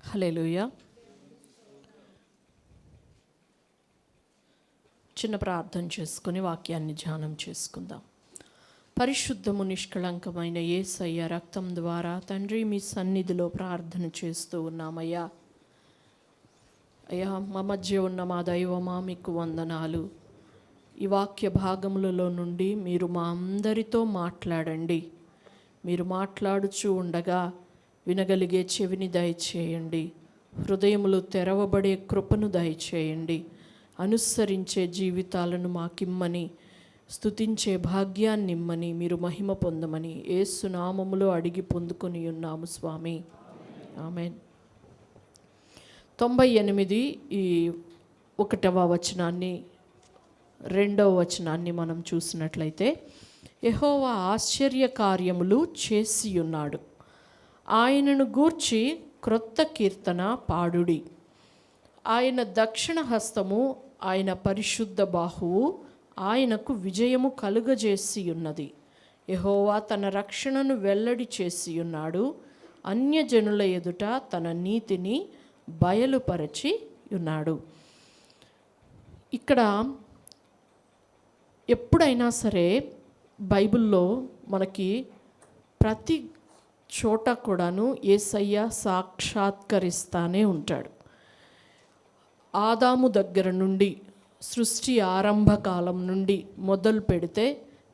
హల్లెలూయా. చిన్న ప్రార్థన చేసుకుని వాక్యాన్ని ధ్యానం చేసుకుందాం. పరిశుద్ధము నిష్కళంకమైన యేసయ్య రక్తం ద్వారా తండ్రి మీ సన్నిధిలో ప్రార్థన చేస్తూ ఉన్నామయ్యా. అయ్యా, మా మధ్య ఉన్న మా దైవమా మీకు వందనాలు. ఈ వాక్య భాగములలో నుండి మీరు మా అందరితో మాట్లాడండి. మీరు మాట్లాడుచూ ఉండగా వినగలిగే చెవిని దయచేయండి. హృదయములు తెరవబడే కృపను దయచేయండి. అనుసరించే జీవితాలను మాకిమ్మని, స్తుతించే భాగ్యాన్ని ఇమ్మని, మీరు మహిమ పొందమని యేసు నామములో అడిగి పొందుకొని ఉన్నాము స్వామి. ఆమేన్. 98 ఈ 1వ వచనాన్ని 2వ వచనాన్ని మనం చూసినట్లయితే, యెహోవా ఆశ్చర్య కార్యములు చేసి ఉన్నాడు, ఆయనను గూర్చి క్రొత్త కీర్తన పాడుడి. ఆయన దక్షిణ హస్తము, ఆయన పరిశుద్ధ బాహువు ఆయనకు విజయము కలుగజేసి ఉన్నది. యెహోవా తన రక్షణను వెల్లడి చేసి ఉన్నాడు, అన్యజనుల ఎదుట తన నీతిని బయలుపరచి ఉన్నాడు. ఇక్కడ ఎప్పుడైనా సరే బైబిల్లో మనకి ప్రతి చోట కూడాను యేసయ్య సాక్షాత్కరిస్తానే ఉంటాడు. ఆదాము దగ్గర నుండి సృష్టి ఆరంభకాలం నుండి మొదలు పెడితే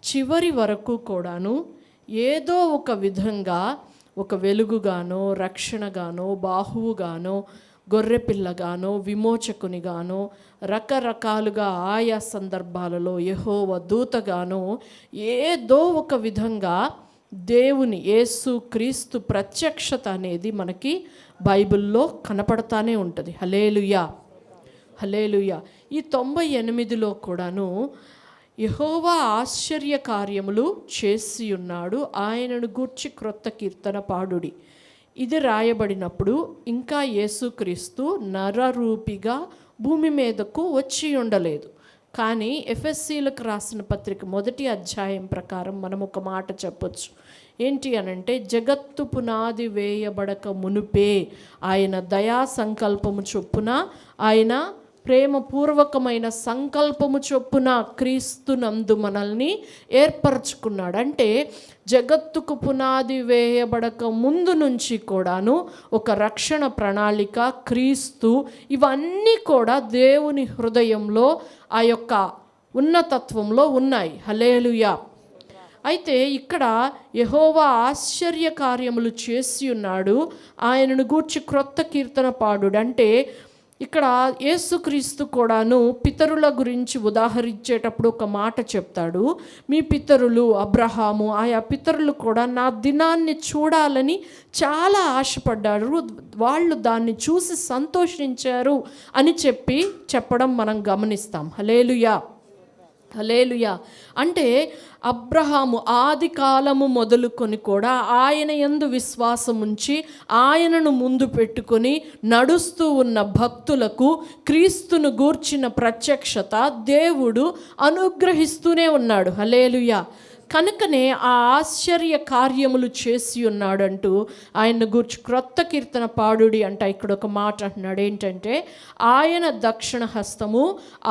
చివరి వరకు కూడాను ఏదో ఒక విధంగా ఒక వెలుగుగానో, రక్షణగానో, బాహువుగానో, గొర్రెపిల్లగానో, విమోచకునిగానో, రకరకాలుగా ఆయా సందర్భాలలో యెహోవా దూతగానో ఏదో ఒక విధంగా దేవుని యేసు క్రీస్తు ప్రత్యక్షత అనేది మనకి బైబిల్లో కనపడతానే ఉంటుంది. హల్లెలూయా, హల్లెలూయా. ఈ 98లో కూడాను యెహోవా ఆశ్చర్య కార్యములు చేసి ఉన్నాడు, ఆయనను గూర్చి క్రొత్త కీర్తన పాడుడి. ఇది రాయబడినప్పుడు ఇంకా యేసుక్రీస్తు నరరూపిగా భూమి మీదకు వచ్చి ఉండలేదు. కానీ ఎఫెసీలకు రాసిన పత్రిక 1వ అధ్యాయం ప్రకారం మనం ఒక మాట చెప్పొచ్చు. ఏంటి అనంటే, జగత్తు పునాది వేయబడక మునుపే ఆయన దయా సంకల్పము చొప్పున, ఆయన ప్రేమపూర్వకమైన సంకల్పము చొప్పున క్రీస్తునందు మనల్ని ఏర్పరచుకున్నాడు. అంటే జగత్తుకు పునాది వేయబడక ముందు నుంచి కూడాను ఒక రక్షణ ప్రణాళిక, క్రీస్తు, ఇవన్నీ కూడా దేవుని హృదయంలో ఆ యొక్క ఉన్నతత్వంలో ఉన్నాయి. హల్లెలూయా. అయితే ఇక్కడ యెహోవా ఆశ్చర్య కార్యములు చేసి ఉన్నాడు, ఆయనను గూర్చి క్రొత్త కీర్తన పాడుడు. అంటే ఇక్కడ యేసుక్రీస్తు కూడాను పితరుల గురించి ఉదాహరించేటప్పుడు ఒక మాట చెప్తాడు. మీ పితరులు అబ్రహాము, ఆయా పితరులు కూడా నా దినాన్ని చూడాలని చాలా ఆశపడ్డారు, వాళ్ళు దాన్ని చూసి సంతోషించారు అని చెప్పడం మనం గమనిస్తాం. హల్లెలూయా, హల్లెలూయా. అంటే అబ్రహాము ఆది కాలము మొదలుకొని కూడా ఆయన యందు విశ్వాసం ఉంచి ఆయనను ముందు పెట్టుకొని నడుస్తూ ఉన్న భక్తులకు క్రీస్తును గూర్చిన ప్రత్యక్షత దేవుడు అనుగ్రహిస్తూనే ఉన్నాడు. హల్లెలూయా. కనుకనే ఆ ఆశ్చర్య కార్యములు చేసి ఉన్నాడు అంటూ ఆయన గూర్చి క్రొత్త కీర్తన పాడుడి అంట. ఇక్కడ ఒక మాట అంటున్నాడు, ఏంటంటే ఆయన దక్షిణ హస్తము,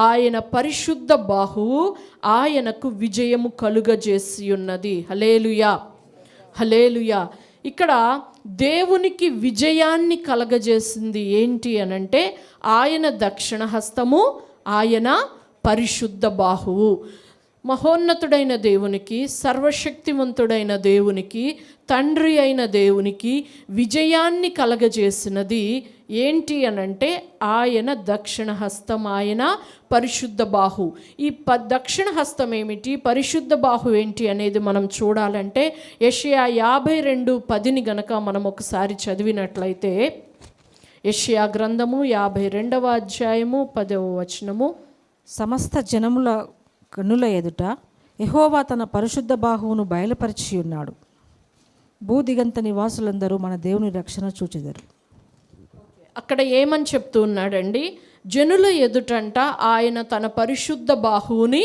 ఆయన పరిశుద్ధ బాహువు ఆయనకు విజయము కలుగజేసి ఉన్నది. హల్లెలూయా, హల్లెలూయా. ఇక్కడ దేవునికి విజయాన్ని కలగజేసింది ఏంటి అనంటే ఆయన దక్షిణ హస్తము, ఆయన పరిశుద్ధ బాహువు. మహోన్నతుడైన దేవునికి, సర్వశక్తివంతుడైన దేవునికి, తండ్రి అయిన దేవునికి విజయాన్ని కలగజేసినది ఏంటి అనంటే ఆయన దక్షిణ హస్తం, ఆయన పరిశుద్ధ బాహు. ఈ దక్షిణ హస్తం ఏమిటి, పరిశుద్ధ బాహు ఏంటి అనేది మనం చూడాలంటే యెషయా 52:10 గనక మనం ఒకసారి చదివినట్లయితే, యెషయా గ్రంథము 52వ అధ్యాయము 10వ వచనము. సమస్త జనముల కన్నుల ఎదుట యెహోవా తన పరిశుద్ధ బాహువును బయలుపరిచి ఉన్నాడు, భూదిగంత నివాసులందరూ మన దేవుని రక్షణ చూచెదరు. అక్కడ ఏమని చెప్తూ ఉన్నాడండి, జనుల ఎదుటంట ఆయన తన పరిశుద్ధ బాహువుని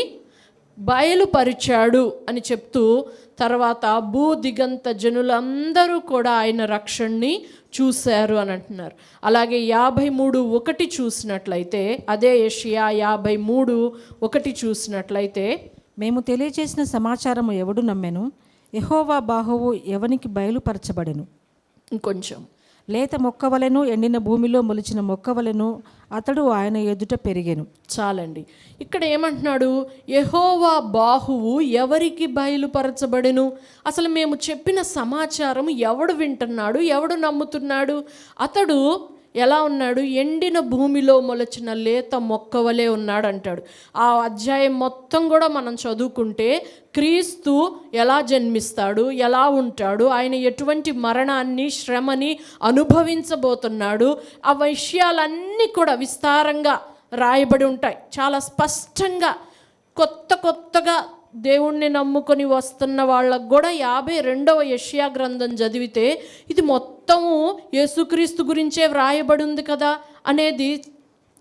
బయలుపరిచాడు అని చెప్తూ తర్వాత భూ దిగంత జనులందరూ కూడా ఆయన రక్షణని చూశారు అని అంటున్నారు. అలాగే 53:1 చూసినట్లయితే, అదే యెషయా 53:1 చూసినట్లయితే, మేము తెలియజేసిన సమాచారము ఎవడు నమ్మెను? యెహోవా బాహువు ఎవనికి బయలుపరచబడెను? ఇంకొంచెం, లేత మొక్కవలెను ఎండిన భూమిలో మొలిచిన మొక్కవలెను అతడు ఆయన ఎదుట పెరిగెను. చాలండి. ఇక్కడ ఏమంటున్నాడు? యెహోవా బాహువు ఎవరికి బయలుపరచబడెను? అసలు మేము చెప్పిన సమాచారం ఎవడు వింటున్నాడు, ఎవడు నమ్ముతున్నాడు? అతడు ఎలా ఉన్నాడు? ఎండిన భూమిలో మొలచిన లేత మొక్కవలే ఉన్నాడు అంటాడు. ఆ అధ్యాయం మొత్తం కూడా మనం చదువుకుంటే క్రీస్తు ఎలా జన్మిస్తాడు, ఎలా ఉంటాడు, ఆయన ఎటువంటి మరణాన్ని, శ్రమని అనుభవించబోతున్నాడు, ఆ విషయాలన్నీ కూడా విస్తారంగా రాయబడి ఉంటాయి. చాలా స్పష్టంగా కొత్తగా దేవుణ్ణి నమ్ముకొని వస్తున్న వాళ్ళకు కూడా 52వ యెషయా గ్రంథం చదివితే ఇది మొత్తము యేసుక్రీస్తు గురించే వ్రాయబడి ఉంది కదా అనేది,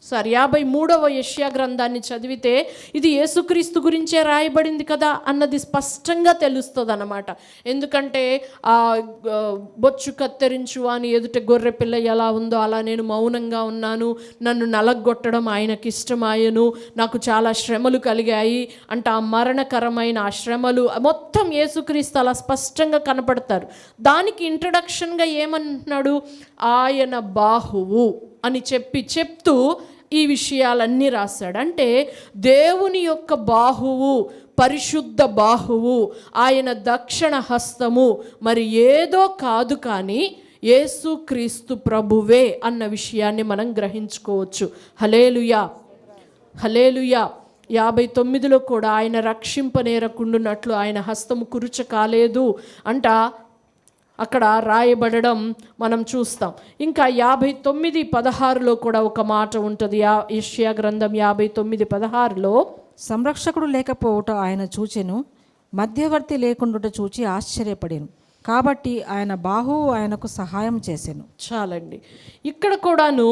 53వ యెషయా గ్రంథాన్ని చదివితే ఇది యేసుక్రీస్తు గురించే రాయబడింది కదా అన్నది స్పష్టంగా తెలుస్తుంది అన్నమాట. ఎందుకంటే ఆ బొచ్చు కత్తిరించు అని ఎదుట గొర్రె పిల్ల ఎలా ఉందో అలా నేను మౌనంగా ఉన్నాను, నన్ను నలగొట్టడం ఆయనకి ఇష్టమాయను, నాకు చాలా శ్రమలు కలిగాయి అంటే ఆ మరణకరమైన ఆ శ్రమలు మొత్తం యేసుక్రీస్తు అలా స్పష్టంగా కనపడతారు. దానికి ఇంట్రడక్షన్గా ఏమంటున్నాడు? ఆయన బాహువు అని చెప్తూ ఈ విషయాలన్నీ రాశాడు. అంటే దేవుని యొక్క బాహువు, పరిశుద్ధ బాహువు, ఆయన దక్షిణ హస్తము మరి ఏదో కాదు కానీ యేసుక్రీస్తు ప్రభువే అన్న విషయాన్ని మనం గ్రహించుకోవచ్చు. హల్లెలూయా, హల్లెలూయా. 59లో కూడా ఆయన రక్షింపనేరకుండునట్లు ఆయన హస్తము కురుచ కాలేదు అంట అక్కడ రాయబడడం మనం చూస్తాం. ఇంకా 59:16లో కూడా ఒక మాట ఉంటుంది. యెషయా గ్రంథం 59:16లో, సంరక్షకుడు లేకపోవుట ఆయన చూచెను, మధ్యవర్తి లేకుండుట చూచి ఆశ్చర్యపడెను, కాబట్టి ఆయన బాహువు ఆయనకు సహాయం చేసెను. చాలండి. ఇక్కడ కూడాను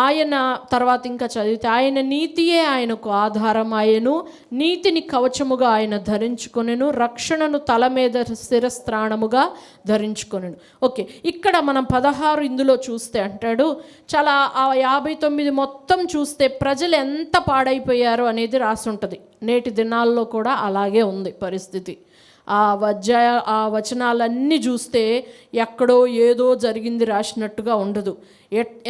ఆయన తర్వాత ఇంకా చదివితే, ఆయన నీతియే ఆయనకు ఆధారం ఆయను, నీతిని కవచముగా ఆయన ధరించుకొనెను, రక్షణను తల మీద శిరస్త్రాణముగా ధరించుకొనెను. ఓకే, ఇక్కడ మనం 16 ఇందులో చూస్తే అంటాడు, చాలా ఆ 59 మొత్తం చూస్తే ప్రజలు ఎంత పాడైపోయారో అనేది రాసి ఉంటుంది. నేటి దినాల్లో కూడా అలాగే ఉంది పరిస్థితి. ఆ వచనాలన్నీ చూస్తే ఎక్కడో ఏదో జరిగింది రాసినట్టుగా ఉండదు.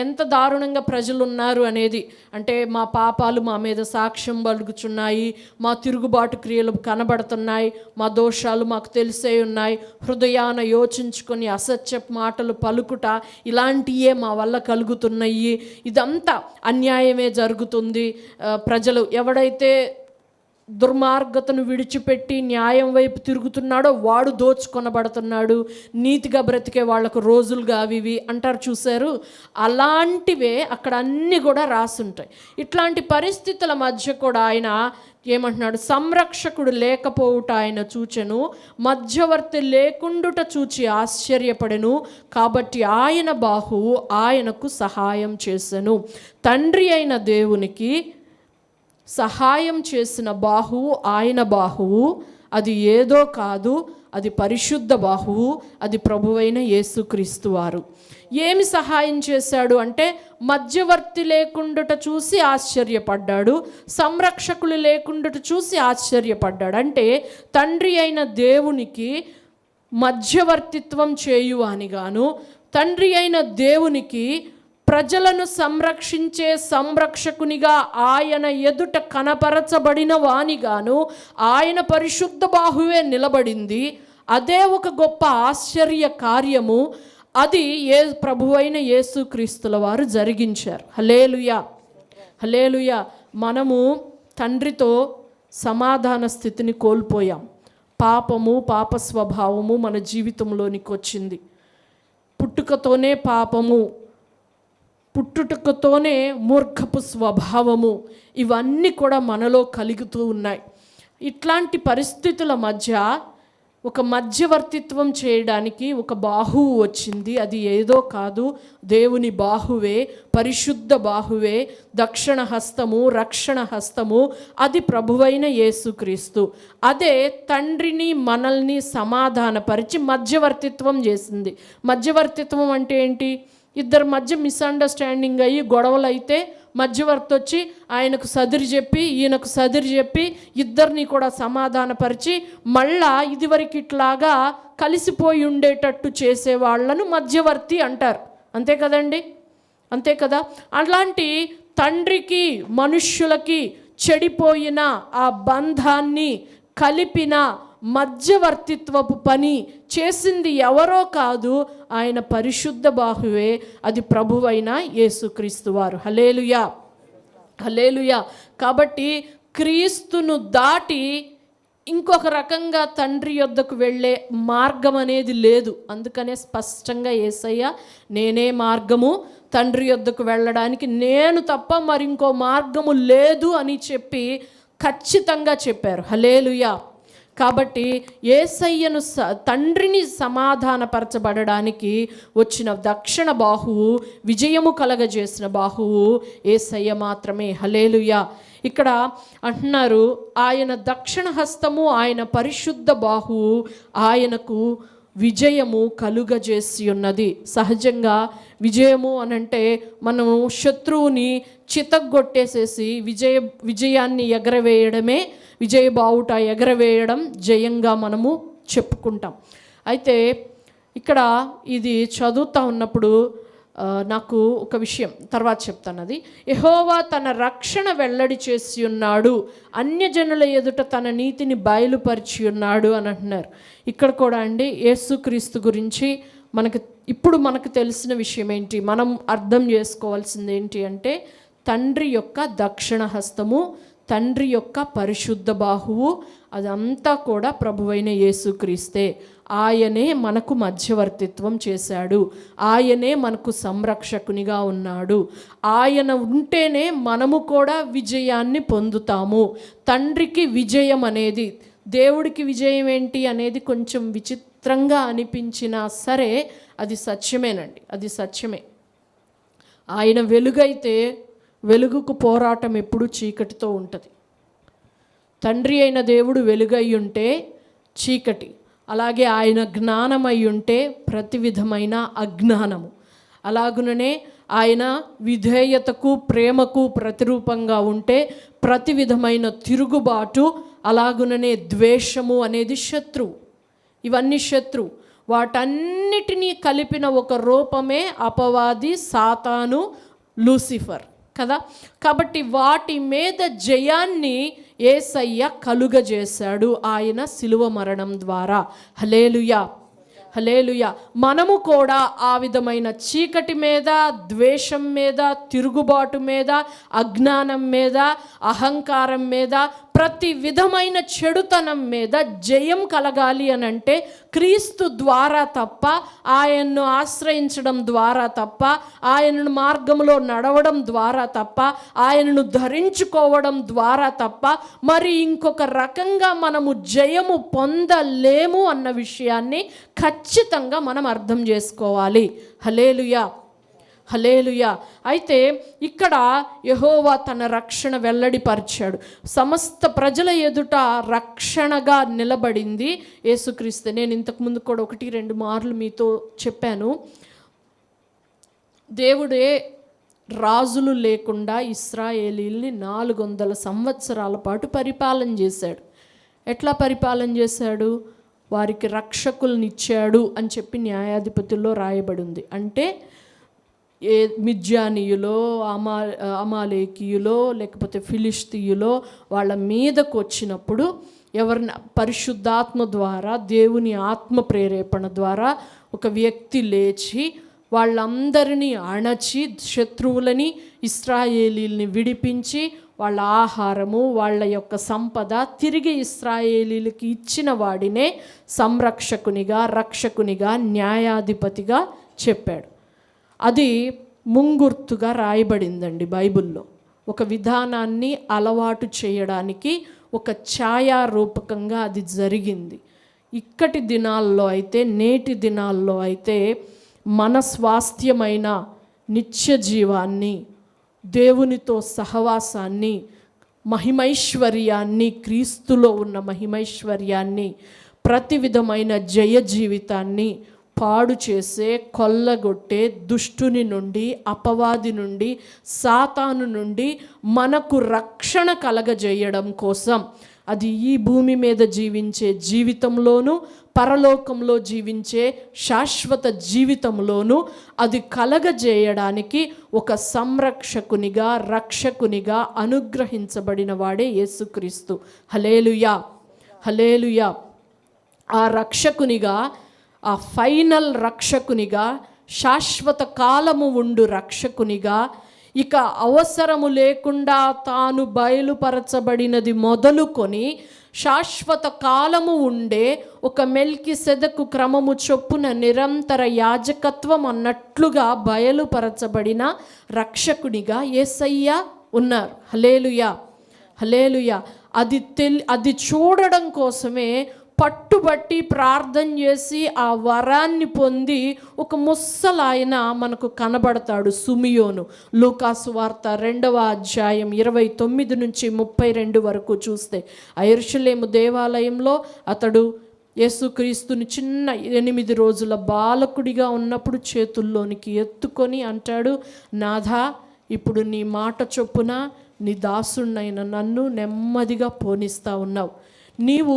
ఎంత దారుణంగా ప్రజలు ఉన్నారు అనేది, అంటే మా పాపాలు మా మీద సాక్ష్యం పలుకుచున్నాయి, మా తిరుగుబాటు క్రియలు కనబడుతున్నాయి, మా దోషాలు మాకు తెలిసే ఉన్నాయి, హృదయాన యోచించుకొని అసత్య మాటలు పలుకుట ఇలాంటివే మా వల్ల కలుగుతున్నాయి, ఇదంతా అన్యాయమే జరుగుతుంది. ప్రజలు ఎవడైతే దుర్మార్గతను విడిచిపెట్టి న్యాయం వైపు తిరుగుతున్నాడో వాడు దోచుకొనబడుతున్నాడు, నీతిగా బ్రతికే వాళ్లకు రోజులుగా అవి అంటారు చూశారు. అలాంటివే అక్కడ అన్నీ కూడా రాసుంటాయి. ఇట్లాంటి పరిస్థితుల మధ్య కూడా ఆయన ఏమంటున్నాడు? సంరక్షకుడు లేకపోవుట ఆయన చూచెను, మధ్యవర్తి లేకుండుట చూచి ఆశ్చర్యపడెను, కాబట్టి ఆయన బాహువు ఆయనకు సహాయం చేసెను. తండ్రి అయిన దేవునికి సహాయం చేసిన బాహువు ఆయన బాహువు, అది ఏదో కాదు, అది పరిశుద్ధ బాహువు, అది ప్రభువైన యేసుక్రీస్తు వారు. ఏమి సహాయం చేశాడు అంటే మధ్యవర్తి లేకుండుట చూసి ఆశ్చర్యపడ్డాడు, సంరక్షకులు లేకుండుట చూసి ఆశ్చర్యపడ్డాడు. అంటే తండ్రి అయిన దేవునికి మధ్యవర్తిత్వం చేయువానిగాను, తండ్రి అయిన దేవునికి ప్రజలను సంరక్షించే సంరక్షకునిగా ఆయన ఎదుట కనపరచబడిన వానిగాను ఆయన పరిశుద్ధ బాహువే నిలబడింది. అదే ఒక గొప్ప ఆశ్చర్య కార్యము. అది ప్రభువైన యేసుక్రీస్తుల వారు జరిగించారు. హల్లెలూయా, హల్లెలూయా. మనము తండ్రితో సమాధాన స్థితిని కోల్పోయాం. పాపము, పాప స్వభావము మన జీవితంలోనికి వచ్చింది. పుట్టుకతోనే పాపము, పుట్టుకతోనే మూర్ఖపు స్వభావము, ఇవన్నీ కూడా మనలో కలుగుతూ ఉన్నాయి. ఇట్లాంటి పరిస్థితుల మధ్య ఒక మధ్యవర్తిత్వం చేయడానికి ఒక బాహువు వచ్చింది. అది ఏదో కాదు, దేవుని బాహువే, పరిశుద్ధ బాహువే, దక్షిణ హస్తము, రక్షణ హస్తము, అది ప్రభువైన యేసుక్రీస్తు. అదే తండ్రిని మనల్ని సమాధానపరిచి మధ్యవర్తిత్వం చేసింది. మధ్యవర్తిత్వం అంటే ఏంటి? ఇద్దరి మధ్య మిస్అండర్స్టాండింగ్ అయ్యి గొడవలు అయితే మధ్యవర్తి వచ్చి ఆయనకు సదిరి చెప్పి ఈయనకు సదిరి చెప్పి ఇద్దరిని కూడా సమాధానపరిచి మళ్ళా ఇదివరకు ఇట్లాగా కలిసిపోయి ఉండేటట్టు చేసే వాళ్ళను మధ్యవర్తి అంటారు. అంతే కదండి, అంతే కదా. అలాంటి తండ్రికి మనుష్యులకి చెడిపోయిన ఆ బంధాన్ని కలిపిన మధ్యవర్తిత్వపు పని చేసింది ఎవరో కాదు, ఆయన పరిశుద్ధ బాహువే, అది ప్రభువైన యేసుక్రీస్తు వారు. హల్లెలూయా, హల్లెలూయా. కాబట్టి క్రీస్తును దాటి ఇంకొక రకంగా తండ్రి యొద్దకు వెళ్ళే మార్గం అనేది లేదు. అందుకనే స్పష్టంగా యేసయ్య నేనే మార్గము, తండ్రి యొద్దకు వెళ్ళడానికి నేను తప్ప మరింకో మార్గము లేదు అని చెప్పి ఖచ్చితంగా చెప్పారు. హల్లెలూయా. కాబట్టి యేసయ్యను తండ్రిని సమాధానపరచబడడానికి వచ్చిన దక్షిణ బాహువు, విజయము కలగజేసిన బాహువు యేసయ్య మాత్రమే. హల్లెలూయా. ఇక్కడ అంటున్నారు ఆయన దక్షిణ హస్తము, ఆయన పరిశుద్ధ బాహువు ఆయనకు విజయము కలుగజేసి ఉన్నది. సహజంగా విజయము అనంటే మనము శత్రువుని చితగ్గొట్టేసేసి విజయాన్ని ఎగరవేయడమే, విజయ బావుట ఎగరవేయడం జయంగా మనము చెప్పుకుంటాం. అయితే ఇక్కడ ఇది చదువుతూ ఉన్నప్పుడు నాకు ఒక విషయం తర్వాత చెప్తాను. అది యెహోవా తన రక్షణ వెల్లడి చేసి ఉన్నాడు, అన్యజనుల ఎదుట తన నీతిని బయలుపరిచి ఉన్నాడు అని అంటున్నారు. ఇక్కడ కూడా అండి యేసుక్రీస్తు గురించి మనకు తెలిసిన విషయం ఏంటి, మనం అర్థం చేసుకోవాల్సింది ఏంటి అంటే తండ్రి యొక్క దక్షిణ హస్తము, తండ్రి యొక్క పరిశుద్ధ బాహువు, అదంతా కూడా ప్రభువైన యేసుక్రీస్తే. ఆయనే మనకు మధ్యవర్తిత్వం చేశాడు, ఆయనే మనకు సంరక్షకునిగా ఉన్నాడు. ఆయన ఉంటేనే మనము కూడా విజయాన్ని పొందుతాము. తండ్రికి విజయం అనేది, దేవుడికి విజయం ఏంటి అనేది కొంచెం విచిత్రంగా అనిపించినా సరే అది సత్యమేనండి, అది సత్యమే. ఆయన వెలుగైతే వెలుగుకు పోరాటం ఎప్పుడు చీకటితో ఉంటుంది. తండ్రి అయిన దేవుడు వెలుగై ఉంటే చీకటి, అలాగే ఆయన జ్ఞానమై ఉంటే ప్రతి విధమైన అజ్ఞానము. అలాగుననే ఆయన విధేయతకు ప్రేమకు ప్రతిరూపంగా ఉంటే ప్రతి విధమైన తిరుగుబాటు, అలాగుననే ద్వేషము అనేది శత్రువు. ఇవన్నీ శత్రువు. వాటన్నిటినీ కలిపిన ఒక రూపమే అపవాది, సాతాను, లూసిఫర్ కదా. కాబట్టి వాటి మీద జయాన్ని యేసయ్య కలుగజేశాడు ఆయన శిలువ మరణం ద్వారా. హల్లెలూయా, హల్లెలూయా. మనము కూడా ఆ విధమైన చీకటి మీద, ద్వేషం మీద, తిరుగుబాటు మీద, అజ్ఞానం మీద, అహంకారం మీద, ప్రతి విధమైన చెడుతనం మీద జయం కలగాలి అని అంటే క్రీస్తు ద్వారా తప్ప, ఆయన్ను ఆశ్రయించడం ద్వారా తప్ప, ఆయనను మార్గంలో నడవడం ద్వారా తప్ప, ఆయనను ధరించుకోవడం ద్వారా తప్ప మరి ఇంకొక రకంగా మనము జయము పొందలేము అన్న విషయాన్ని ఖచ్చితంగా మనం అర్థం చేసుకోవాలి. హల్లెలూయా, హల్లెలూయా. అయితే ఇక్కడ యెహోవా తన రక్షణ వెల్లడిపరిచాడు. సమస్త ప్రజల ఎదుట రక్షణగా నిలబడింది యేసుక్రీస్తు. నేను ఇంతకుముందు కూడా 1-2 మార్లు మీతో చెప్పాను. దేవుడే రాజులు లేకుండా ఇశ్రాయేలీల్ని 400 సంవత్సరాల పాటు పరిపాలన చేశాడు. ఎట్లా పరిపాలన చేశాడు? వారికి రక్షకులనిచ్చాడు అని చెప్పి న్యాయాధిపతుల్లో రాయబడి ఉంది. అంటే మిద్యానీయులో, అమాలేకీయులో, లేకపోతే ఫిలిష్తీయులో వాళ్ళ మీదకు వచ్చినప్పుడు ఎవరిని పరిశుద్ధాత్మ ద్వారా, దేవుని ఆత్మ ప్రేరేపణ ద్వారా ఒక వ్యక్తి లేచి వాళ్ళందరినీ అణచి శత్రువులని, ఇశ్రాయేలీల్ని విడిపించి వాళ్ళ ఆహారము, వాళ్ళ యొక్క సంపద తిరిగి ఇశ్రాయేలీలకి ఇచ్చిన వాడినే సంరక్షకునిగా, రక్షకునిగా, న్యాయాధిపతిగా చెప్పాడు. అది ముంగుర్తుగా రాయబడిందండి బైబిల్లో. ఒక విధానాన్ని అలవాటు చేయడానికి ఒక ఛాయారూపకంగా అది జరిగింది. ఇక్కటి దినాల్లో అయితే, నేటి దినాల్లో అయితే మన స్వాస్థ్యమైన నిత్య జీవాన్ని, దేవునితో సహవాసాన్ని, మహిమైశ్వర్యాన్ని, క్రీస్తులో ఉన్న మహిమైశ్వర్యాన్ని, ప్రతి విధమైన జయ జీవితాన్ని పాడు చేసే, కొల్లగొట్టే దుష్టుని నుండి, అపవాది నుండి, సాతాను నుండి మనకు రక్షణ కలగజేయడం కోసం, అది ఈ భూమి మీద జీవించే జీవితంలోనూ, పరలోకంలో జీవించే శాశ్వత జీవితంలోనూ అది కలగజేయడానికి ఒక సంరక్షకునిగా, రక్షకునిగా అనుగ్రహించబడిన వాడే యేసుక్రీస్తు. హల్లెలూయా, హల్లెలూయా. ఆ రక్షకునిగా, ఆ ఫైనల్ రక్షకునిగా, శాశ్వత కాలము ఉండు రక్షకునిగా, ఇక అవసరము లేకుండా తాను బయలుపరచబడినది మొదలుకొని శాశ్వత కాలము ఉండే ఒక మెల్కిసెదకు క్రమము చొప్పున నిరంతర యాజకత్వం అన్నట్లుగా బయలుపరచబడిన రక్షకునిగా యేసయ్య ఉన్నారు. హల్లెలూయా, హల్లెలూయా. అది చూడడం కోసమే పట్టుబట్టి ప్రార్థన చేసి ఆ వరాన్ని పొంది ఒక ముసలాయన మనకు కనబడతాడు, సుమియోను. లూకాసు వార్త 2వ అధ్యాయం 29 నుంచి 32 వరకు చూస్తే, యెరూషలేము దేవాలయంలో అతడు యేసుక్రీస్తుని చిన్న 8 రోజుల బాలకుడిగా ఉన్నప్పుడు చేతుల్లోనికి ఎత్తుకొని అంటాడు, నాథా, ఇప్పుడు నీ మాట చొప్పున నీ దాసుణ్ణైన నన్ను నెమ్మదిగా పోనిస్తా ఉన్నావు. నీవు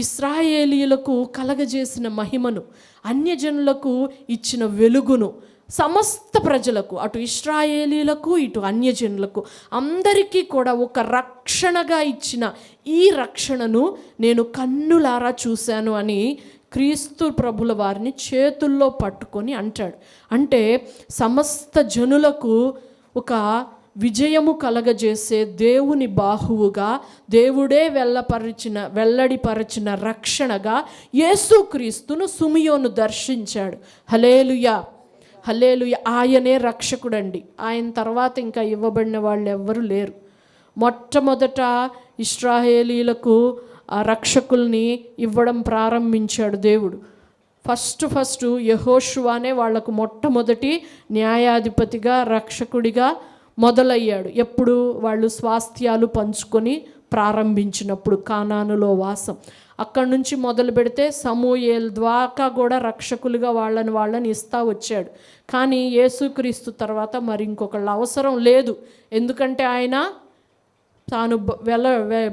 ఇశ్రాయేలీయులకు కలగజేసిన మహిమను, అన్యజనులకు ఇచ్చిన వెలుగును, సమస్త ప్రజలకు, అటు ఇశ్రాయేలీయులకు ఇటు అన్యజనులకు అందరికీ కూడా ఒక రక్షణగా ఇచ్చిన ఈ రక్షణను నేను కన్నులారా చూశాను అని క్రీస్తు ప్రభుల వారిని చేతుల్లో పట్టుకొని అంటాడు. అంటే సమస్త జనులకు ఒక విజయము కలగజేసే దేవుని బాహువుగా, దేవుడే వెల్లడిపరచిన రక్షణగా యేసుక్రీస్తును సుమియోను దర్శించాడు. హల్లెలూయా, హల్లెలూయా. ఆయనే రక్షకుడండి. ఆయన తర్వాత ఇంకా ఇవ్వబడిన వాళ్ళు ఎవ్వరూ లేరు. మొట్టమొదట ఇశ్రాయేలీయులకు ఆ రక్షకుల్ని ఇవ్వడం ప్రారంభించాడు దేవుడు. ఫస్ట్ యెహోషువానే వాళ్లకు మొట్టమొదటి న్యాయాధిపతిగా, రక్షకుడిగా మొదలయ్యాడు. ఎప్పుడు వాళ్ళు స్వాస్థ్యాలు పంచుకొని ప్రారంభించినప్పుడు కానానులో వాసం. అక్కడి నుంచి మొదలు పెడితే సమూయేలు ద్వారా కూడా రక్షకులుగా వాళ్ళని ఇస్తా వచ్చాడు. కానీ యేసుక్రీస్తు తర్వాత మరి ఇంకొకళ్ళ అవసరం లేదు. ఎందుకంటే ఆయన తాను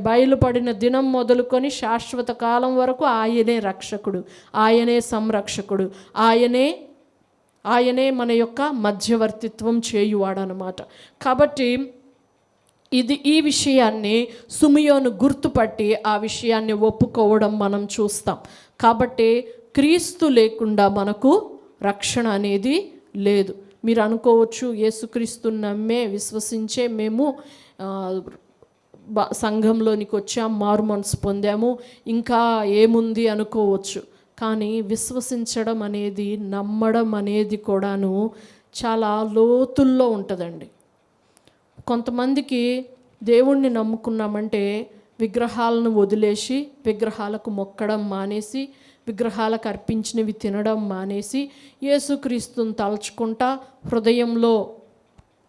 బయలుపడిన దినం మొదలుకొని శాశ్వత కాలం వరకు ఆయనే రక్షకుడు, ఆయనే సంరక్షకుడు, ఆయనే మన యొక్క మధ్యవర్తిత్వం చేయువాడనమాట. కాబట్టి ఈ విషయాన్ని సుమియోను గుర్తుపట్టి ఆ విషయాన్ని ఒప్పుకోవడం మనం చూస్తాం. కాబట్టి క్రీస్తు లేకుండా మనకు రక్షణ అనేది లేదు. మీరు అనుకోవచ్చు, యేసుక్రీస్తుని నమ్మే విశ్వసించే మేము సంఘంలోనికి వచ్చాం, మారు మనసు పొందాము, ఇంకా ఏముంది అనుకోవచ్చు. కానీ విశ్వసించడం అనేది, నమ్మడం అనేది కూడాను చాలా లోతుల్లో ఉంటుందండి. కొంతమందికి దేవుణ్ణి నమ్ముకున్నామంటే విగ్రహాలను వదిలేసి, విగ్రహాలకు మొక్కడం మానేసి, విగ్రహాలకు అర్పించినవి తినడం మానేసి, యేసుక్రీస్తుని తలుచుకుంటా హృదయంలో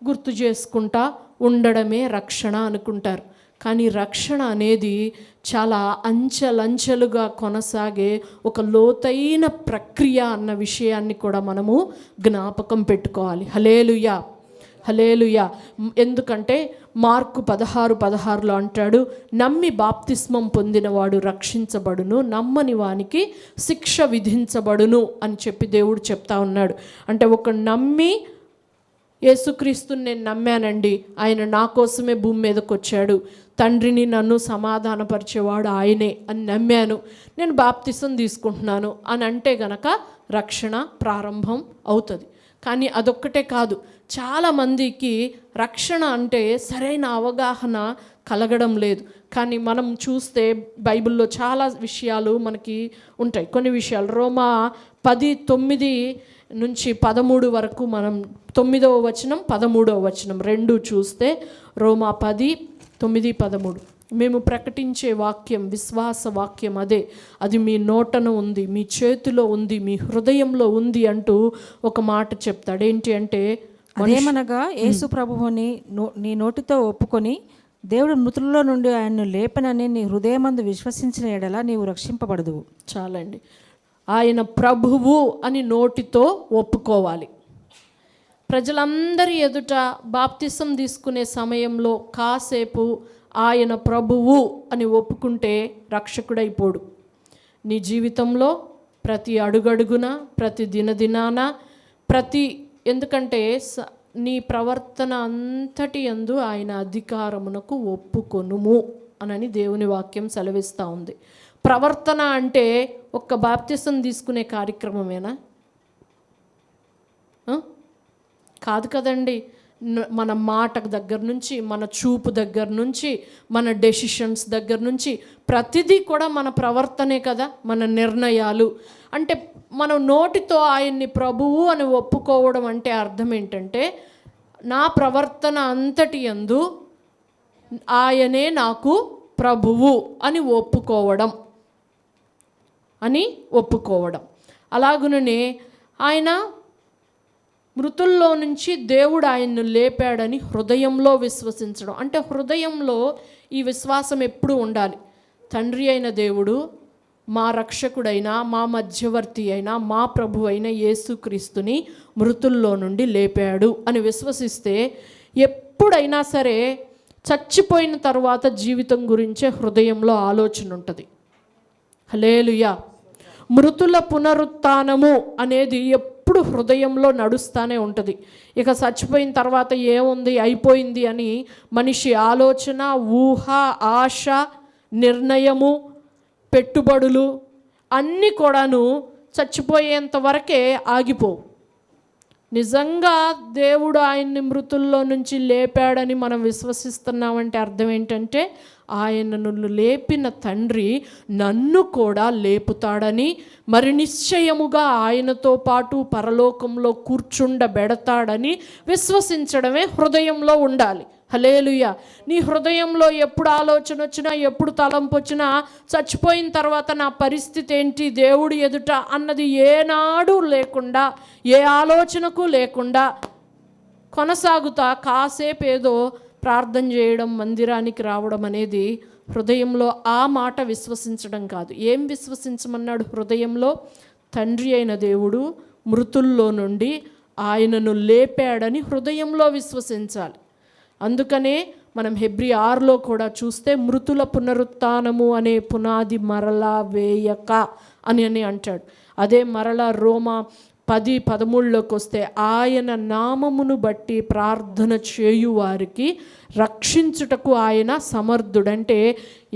గుర్తు చేసుకుంటా ఉండడమే రక్షణ అనుకుంటారు. కానీ రక్షణ అనేది చాలా అంచెలంచెలుగా కొనసాగే ఒక లోతైన ప్రక్రియ అన్న విషయాన్ని కూడా మనము జ్ఞాపకం పెట్టుకోవాలి. హల్లెలూయా, హల్లెలూయా. ఎందుకంటే మార్కు 16:16 అంటాడు, నమ్మి బాప్తిస్మం పొందినవాడు రక్షించబడును, నమ్మని వానికి శిక్ష విధించబడును అని చెప్పి దేవుడు చెప్తా ఉన్నాడు. అంటే ఒక నమ్మి యేసుక్రీస్తుని నేను నమ్మానండి, ఆయన నా కోసమే భూమి మీదకి వచ్చాడు, తండ్రిని నన్ను సమాధానపరిచేవాడు ఆయనే అని నమ్మాను, నేను బాప్తిసం తీసుకుంటున్నాను అని అంటే గనక రక్షణ ప్రారంభం అవుతుంది. కానీ అదొక్కటే కాదు, చాలామందికి రక్షణ అంటే సరైన అవగాహన కలగడం లేదు. కానీ మనం చూస్తే బైబిల్లో చాలా విషయాలు మనకి ఉంటాయి. కొన్ని విషయాలు రోమా 10:9 నుంచి 13 వరకు మనం 9వ వచనం 13వ వచనం 2 చూస్తే, రోమా 10:9-13 మేము ప్రకటించే వాక్యం విశ్వాస వాక్యం అదే. అది మీ నోటన ఉంది, మీ చేతిలో ఉంది, మీ హృదయంలో ఉంది అంటూ ఒక మాట చెప్తాడు. ఏంటి అంటే, అదేమనగా యేసు ప్రభువుని నీ నోటితో ఒప్పుకొని దేవుడు మృతుల్లో నుండి ఆయన్ను లేపనని నీ హృదయమందు విశ్వసించిన ఎడల నీవు రక్షింపబడదువు. చాలండి. ఆయన ప్రభువు అని నోటితో ఒప్పుకోవాలి. ప్రజలందరి ఎదుట బాప్తిసం తీసుకునే సమయంలో కాసేపు ఆయన ప్రభువు అని ఒప్పుకుంటే రక్షకుడైపోడు. నీ జీవితంలో ప్రతి అడుగడుగున, ప్రతి దినదినాన, ఎందుకంటే నీ ప్రవర్తన అంతటి యందు ఆయన అధికారమునకు ఒప్పుకొనుము అని దేవుని వాక్యం సెలవిస్తూ ఉంది. ప్రవర్తన అంటే ఒక్క బాప్తిసం తీసుకునే కార్యక్రమమేనా? కాదు కదండి. మన మాట దగ్గర నుంచి, మన చూపు దగ్గర నుంచి, మన డెసిషన్స్ దగ్గర నుంచి ప్రతిదీ కూడా మన ప్రవర్తనే కదా, మన నిర్ణయాలు. అంటే మనం నోటితో ఆయన్ని ప్రభువు అని ఒప్పుకోవడం అంటే అర్థం ఏంటంటే, నా ప్రవర్తన అంతటి యందు ఆయనే నాకు ప్రభువు అని ఒప్పుకోవడం. అలాగుననే ఆయన మృతుల్లో నుంచి దేవుడు ఆయన్ను లేపాడని హృదయంలో విశ్వసించడం. అంటే హృదయంలో ఈ విశ్వాసం ఎప్పుడూ ఉండాలి. తండ్రి అయిన దేవుడు, మా రక్షకుడైన, మా మధ్యవర్తి అయిన, మా ప్రభు అయిన యేసుక్రీస్తుని మృతుల్లో నుండి లేపాడు అని విశ్వసిస్తే ఎప్పుడైనా సరే చచ్చిపోయిన తర్వాత జీవితం గురించే హృదయంలో ఆలోచన ఉంటుంది. హల్లెలూయా. మృతుల పునరుత్థానము అనేది ఎప్పుడు హృదయంలో నడుస్తూనే ఉంటుంది. ఇక చచ్చిపోయిన తర్వాత ఏముంది, అయిపోయింది అని మనిషి ఆలోచన, ఊహ, ఆశ, నిర్ణయము, పెట్టుబడులు అన్నీ కూడాను చచ్చిపోయేంత వరకే ఆగిపోవు. నిజంగా దేవుడు ఆయన్ని మృతుల్లో నుంచి లేపాడని మనం విశ్వసిస్తున్నామంటే అర్థం ఏంటంటే, ఆయనను లేపిన తండ్రి నన్ను కూడా లేపుతాడని, మరి నిశ్చయముగా ఆయనతో పాటు పరలోకంలో కూర్చుండబెడతాడని విశ్వసించడమే హృదయంలో ఉండాలి. హల్లెలూయా. నీ హృదయంలో ఎప్పుడు ఆలోచన వచ్చినా, ఎప్పుడు తలంపు వచ్చినా, చచ్చిపోయిన తర్వాత నా పరిస్థితి ఏంటి దేవుడి ఎదుట అన్నది ఏనాడు లేకుండా, ఏ ఆలోచనకు లేకుండా కొనసాగుతా కాసేపు ఏదో ప్రార్థన చేయడం, మందిరానికి రావడం అనేది హృదయంలో ఆ మాట విశ్వసించడం కాదు. ఏం విశ్వసించమన్నాడు హృదయంలో? తండ్రి అయిన దేవుడు మృతుల్లో నుండి ఆయనను లేపాడని హృదయంలో విశ్వసించాలి. అందుకనే మనం హెబ్రీ 6లో కూడా చూస్తే మృతుల పునరుత్థానము అనే పునాది మరలా వేయక అని అంటాడు. అదే మరలా రోమా 10:13లోకి వస్తే, ఆయన నామమును బట్టి ప్రార్థన చేయువారికి రక్షించుటకు ఆయన సమర్థుడంటే,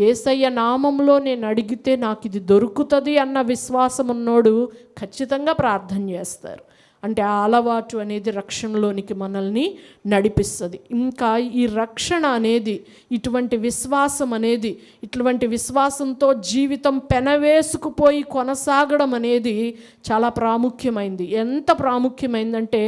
యేసయ్య నామంలో నేను అడిగితే నాకు ఇది దొరుకుతుంది అన్న విశ్వాసం ఉన్నోడు ఖచ్చితంగా ప్రార్థన చేస్తారు. అంటే ఆ అలవాటు అనేది రక్షణలోనికి మనల్ని నడిపిస్తుంది. ఇంకా ఈ రక్షణ అనేది, ఇటువంటి విశ్వాసం అనేది, ఇటువంటి విశ్వాసంతో జీవితం పెనవేసుకుపోయి కొనసాగడం అనేది చాలా ప్రాముఖ్యమైంది. ఎంత ప్రాముఖ్యమైందంటే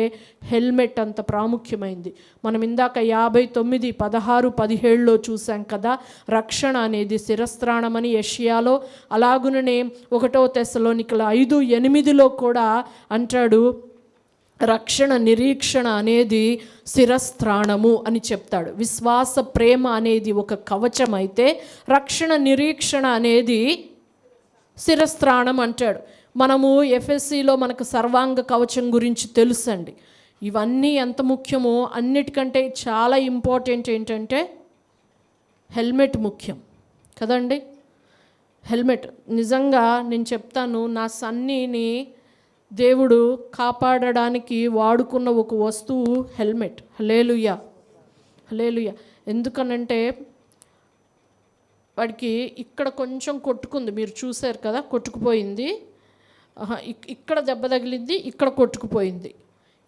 హెల్మెట్ అంత ప్రాముఖ్యమైంది. మనం ఇందాక 59, 16, 17లో చూసాం కదా, రక్షణ అనేది శిరస్త్రాణమని యెషయాలో, అలాగుననే 1 తెస్సలోనికల 5:8లో కూడా అంటాడు, రక్షణ నిరీక్షణ అనేది శిరస్త్రాణము అని చెప్తాడు. విశ్వాస ప్రేమ అనేది ఒక కవచం అయితే, రక్షణ నిరీక్షణ అనేది శిరస్త్రాణం అంటాడు. మనము ఎఫ్ఎస్సిలో మనకు సర్వాంగ కవచం గురించి తెలుసండి. ఇవన్నీ ఎంత ముఖ్యమో అన్నిటికంటే చాలా ఇంపార్టెంట్ ఏంటంటే హెల్మెట్ ముఖ్యం కదండి. హెల్మెట్ నిజంగా నేను చెప్తాను, నా సన్నీని దేవుడు కాపాడడానికి వాడుకున్న ఒక వస్తువు హెల్మెట్. హల్లెలూయా, హల్లెలూయా. ఎందుకనంటే వాడికి ఇక్కడ కొంచెం కొట్టుకుంది, మీరు చూశారు కదా, కొట్టుకుపోయింది. ఇక్కడ దెబ్బ తగిలింది, ఇక్కడ కొట్టుకుపోయింది.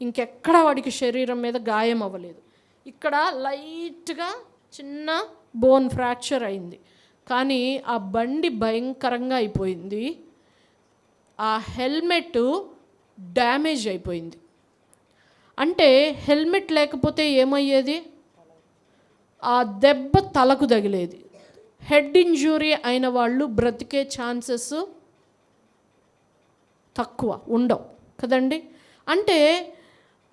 ఇంకెక్కడ వాడికి శరీరం మీద గాయం అవ్వలేదు. ఇక్కడ లైట్గా చిన్న బోన్ ఫ్రాక్చర్ అయింది. కానీ ఆ బండి భయంకరంగా అయిపోయింది. ఆ హెల్మెట్ డ్యామేజ్ అయిపోయింది. అంటే హెల్మెట్ లేకపోతే ఏమయ్యేది? ఆ దెబ్బ తలకు తగిలేది. హెడ్ ఇంజురీ అయిన వాళ్ళు బ్రతికే ఛాన్సెస్ తక్కువ, ఉండవు కదండి. అంటే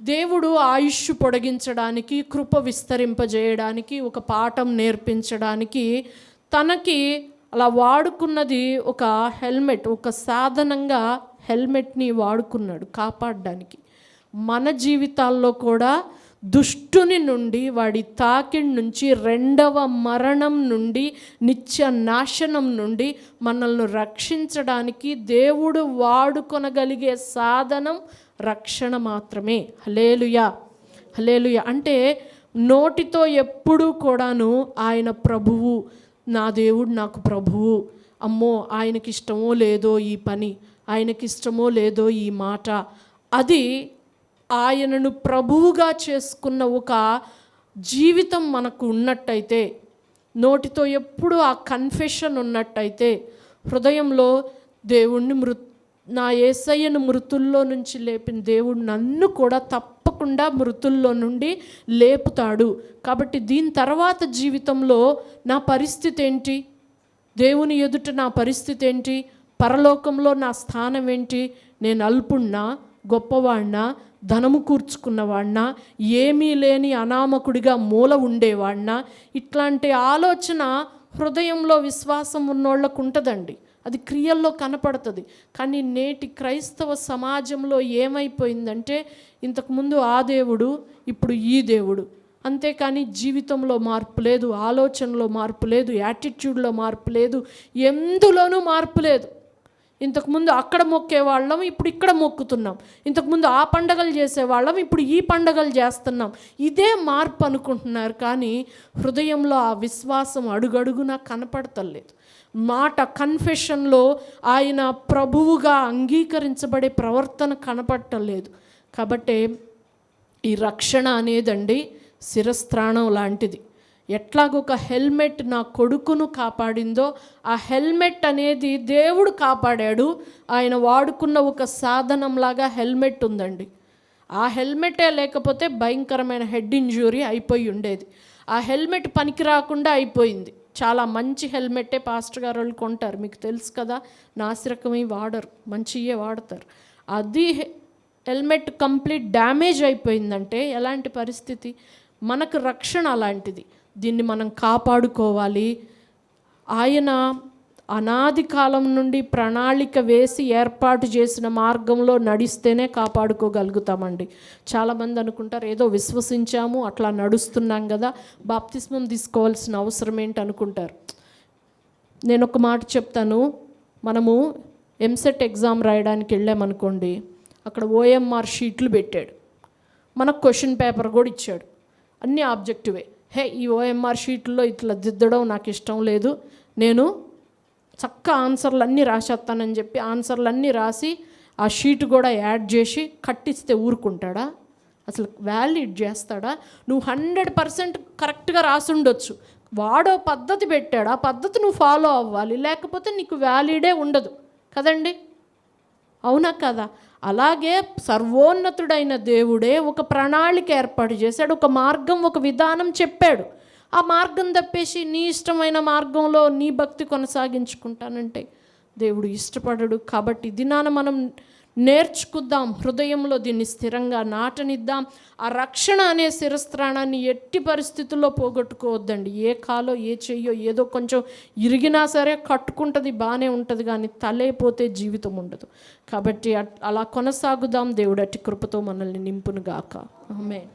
దేవుడు ఆయుష్ పొడిగించడానికి, కృప విస్తరింపజేయడానికి, ఒక పాఠం నేర్పించడానికి తనకి అలా వాడుకున్నది ఒక హెల్మెట్, ఒక సాధనంగా హెల్మెట్ని వాడుకున్నాడు కాపాడడానికి. మన జీవితాల్లో కూడా దుష్టుని నుండి, వాడి తాకిడి నుంచి, రెండవ మరణం నుండి, నిత్య నాశనం నుండి మనల్ని రక్షించడానికి దేవుడు వాడుకొనగలిగే సాధనం రక్షణ మాత్రమే. హల్లెలూయా, హల్లెలూయా. అంటే నోటితో ఎప్పుడూ కూడాను ఆయన ప్రభువు, నా దేవుడు నాకు ప్రభువు, అమ్మో ఆయనకి ఇష్టమో లేదో ఈ పని, ఆయనకి ఇష్టమో లేదో ఈ మాట, అది ఆయనను ప్రభువుగా చేసుకున్న ఒక జీవితం మనకు ఉన్నట్టయితే, నోటితో ఎప్పుడు ఆ కన్ఫెషన్ ఉన్నట్టయితే, హృదయంలో దేవుణ్ణి నా యేసయ్యను మృతుల్లో నుంచి లేపిన దేవుడు నన్ను కూడా తప్పకుండా మృతుల్లో నుండి లేపుతాడు. కాబట్టి దీని తర్వాత జీవితంలో నా పరిస్థితి ఏంటి, దేవుని ఎదుట నా పరిస్థితి ఏంటి, పరలోకంలో నా స్థానం ఏంటి, నేను అల్పుణ్ణా, గొప్పవాణ్ణా, ధనము కూర్చుకున్నవాణ్ణా, ఏమీ లేని అనామకుడిగా మూల ఉండేవాణ్ణా, ఇట్లాంటి ఆలోచన హృదయంలో విశ్వాసం ఉన్నోళ్ళకు ఉంటుందండి. అది క్రియల్లో కనపడుతుంది. కానీ నేటి క్రైస్తవ సమాజంలో ఏమైపోయిందంటే, ఇంతకుముందు ఆ దేవుడు, ఇప్పుడు ఈ దేవుడు, అంతేకాని జీవితంలో మార్పు లేదు, ఆలోచనలో మార్పు లేదు, యాటిట్యూడ్లో మార్పు లేదు, ఎందులోనూ మార్పు లేదు. ఇంతకుముందు అక్కడ మొక్కేవాళ్ళం, ఇప్పుడు ఇక్కడ మొక్కుతున్నాం. ఇంతకుముందు ఆ పండగలు చేసేవాళ్ళం, ఇప్పుడు ఈ పండగలు చేస్తున్నాం. ఇదే మార్పు అనుకుంటున్నారు, కానీ హృదయంలో ఆ విశ్వాసం అడుగడుగునా కనపడతలేదు. మాట కన్ఫెషన్లో ఆయన ప్రభువుగా అంగీకరించబడే ప్రవర్తన కనపడటలేదు. కాబట్టి ఈ రక్షణ అనేదండి శిరస్త్రాణం లాంటిది. ఎట్లాగొక హెల్మెట్ నా కొడుకును కాపాడిందో, ఆ హెల్మెట్ అనేది దేవుడు కాపాడాడు. ఆయన వాడుకున్న ఒక సాధనంలాగా హెల్మెట్ ఉందండి. ఆ హెల్మెటే లేకపోతే భయంకరమైన హెడ్ ఇంజురీ అయిపోయి ఉండేది. ఆ హెల్మెట్ పనికి రాకుండా అయిపోయింది. చాలా మంచి హెల్మెట్టే పాస్టర్ గారు వాళ్ళు కొంటారు, మీకు తెలుసు కదా, నాసిరకమై వాడరు, మంచియే వాడతారు. అది హెల్మెట్ కంప్లీట్ డ్యామేజ్ అయిపోయిందంటే ఎలాంటి పరిస్థితి? మనకు రక్షణ అలాంటిది. దీన్ని మనం కాపాడుకోవాలి. ఆయన అనాది కాలం నుండి ప్రణాళిక వేసి ఏర్పాటు చేసిన మార్గంలో నడిస్తేనే కాపాడుకోగలుగుతామండి. చాలామంది అనుకుంటారు ఏదో విశ్వసించాము అట్లా నడుస్తున్నాం కదా, బాప్తిస్మం తీసుకోవాల్సిన అవసరం ఏంటి అనుకుంటారు. నేను ఒక మాట చెప్తాను. మనము ఎంసెట్ ఎగ్జామ్ రాయడానికి వెళ్ళామనుకోండి, అక్కడ ఓఎంఆర్ షీట్లు పెట్టాడు, మనకు క్వశ్చన్ పేపర్ కూడా ఇచ్చాడు, అన్నీ ఆబ్జెక్టివే. ఈ ఓఎంఆర్ షీట్లో ఇట్లా దిద్దడం నాకు ఇష్టం లేదు, నేను చక్కగా ఆన్సర్లన్నీ రాసేస్తానని చెప్పి ఆన్సర్లన్నీ రాసి ఆ షీట్ కూడా యాడ్ చేసి కట్టిస్తే ఊరుకుంటాడా? అసలు వ్యాలిడ్ చేస్తాడా? నువ్వు 100% కరెక్ట్గా రాసి ఉండొచ్చు, వాడో పద్ధతి పెట్టాడు, ఆ పద్ధతి నువ్వు ఫాలో అవ్వాలి, లేకపోతే నీకు వ్యాలిడే ఉండదు కదండి. అవునా కదా? అలాగే సర్వోన్నతుడైన దేవుడే ఒక ప్రణాళిక ఏర్పాటు చేశాడు, ఒక మార్గం, ఒక విధానం చెప్పాడు. ఆ మార్గం తప్పేసి నీ ఇష్టమైన మార్గంలో నీ భక్తి కొనసాగించుకుంటానంటే దేవుడు ఇష్టపడడు. కాబట్టి దినాన మనం నేర్చుకుందాం, హృదయంలో దీన్ని స్థిరంగా నాటనిద్దాం. ఆ రక్షణ అనే శిరస్త్రాణాన్ని ఎట్టి పరిస్థితుల్లో పోగొట్టుకోవద్దండి. ఏ కాలో ఏ చెయ్యో ఏదో కొంచెం ఇరిగినా సరే కట్టుకుంటుంది, బాగానే ఉంటుంది, కానీ తలైపోతే జీవితం ఉండదు. కాబట్టి అలా కొనసాగుదాం. దేవుడు అట్టి కృపతో మనల్ని నింపునుగాక. ఆమేన్.